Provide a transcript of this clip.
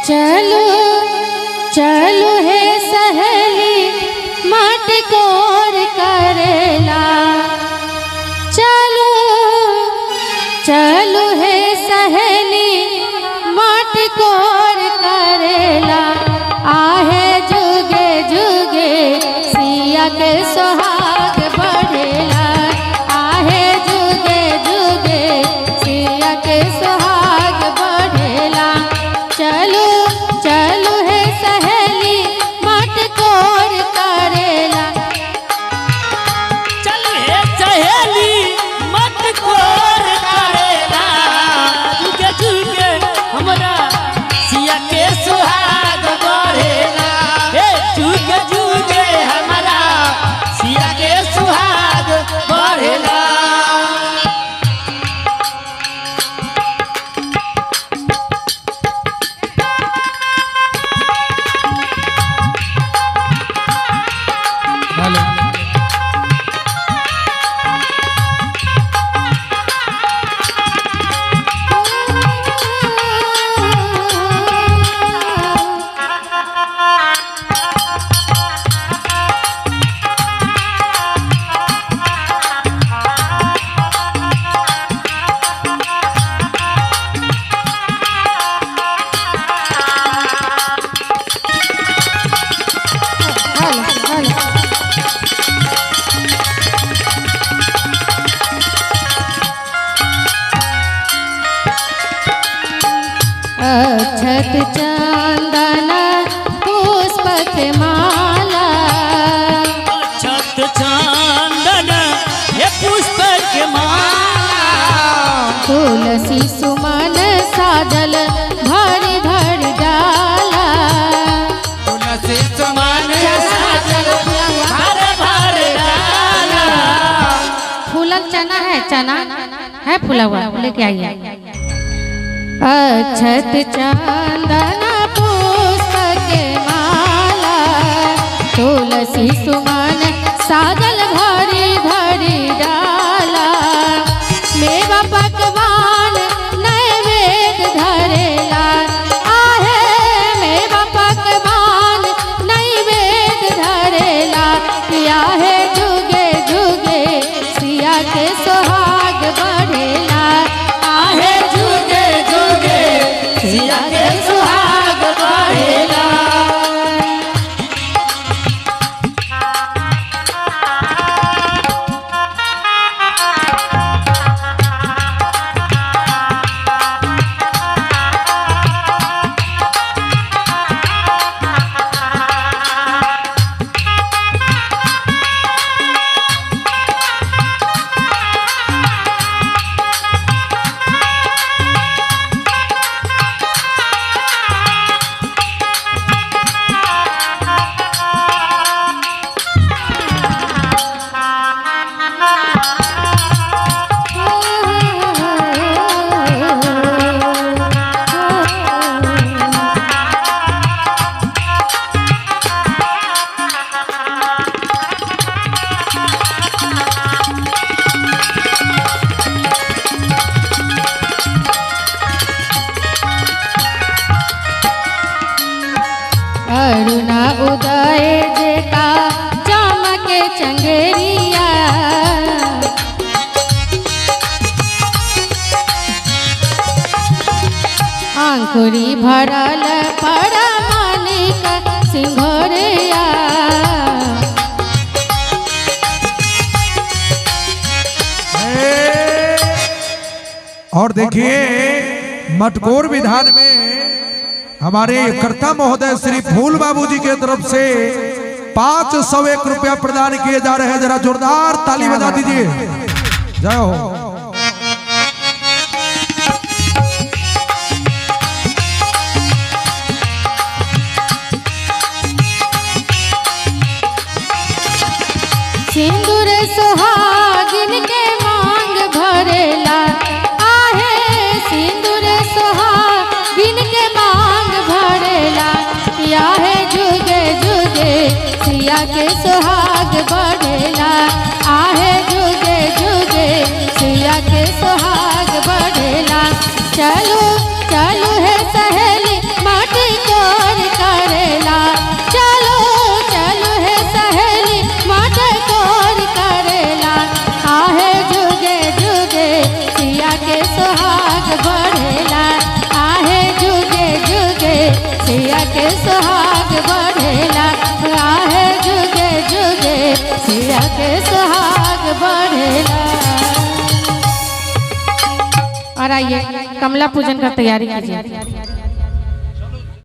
चलो चलो हे सहेली मटकोर करेला, चलो चलो हे सहेली मटकोर करेला। आहे जुगे जुगे सिया के सुहाग बढ़ेला, आहे जुगे जुगे सिया के सुहाग बढ़ेला। चलो चलो हे सहेली मटकोर करेला, चल हे सहेली मटकोर करेला। जुगे जुगे हमरा सिया के सुहाग बढ़ेला, हे जुगे जुगे हमरा सिया के सुहाग बढ़ेला। अक्षत चंदन पुष्प के माला, अक्षत चंदन हे पुष्प के माला। तुलसी सुमन साजल भरी भरी डाला, तुलसी सुमन साजल भर भर डाला। फूलक चना है, चना है फूला हुआ, लेके आइए। अक्षत चंदन पुष्प के माला, तुलसी सुमन साजल भरी भरी डाला। मेवा पकवान नैवेद्य धरेला, आहे मेवा पकवान नैवेद्य धरेला। किया है जुगे जुगे सिया के सुहाग बढ़ेला, आहे जुगे जुगे सिया के सुहाग बढ़ेला। अरुणा उदय जेका चमके चंगेरिया, अंकुरी भरल पड़ मानिक सिंघोरिया। और देखिए मटकोर विधान में हमारे कर्ता महोदय श्री फूल बाबू जी के तरफ से 501 रुपया प्रदान किए जा रहे हैं। जरा जोरदार ताली बजा दीजिए। जय हो। सिंदूर सुहागिन के मांग भरेला, आहे सिंदूर सुहागिन के मांग भरेला। या है जुगे जुगे सिया के सुहाग बढ़ेला, आहे जुगे जुगे सिया के सुहाग बढ़ेला। चलो चलो है सहेली माटी कोर करेला, चलो चलो है सहेली माटी कोर करेला। आहे जुगे जुगे सिया के सुहाग बढ़ेला, आहे जुगे जुगे सिया के सुहाग बढ़ेला, आहे जुगे जुगे सिया के सुहाग बढ़ेला। और आइए कमला पूजन का तैयारी कीजिए।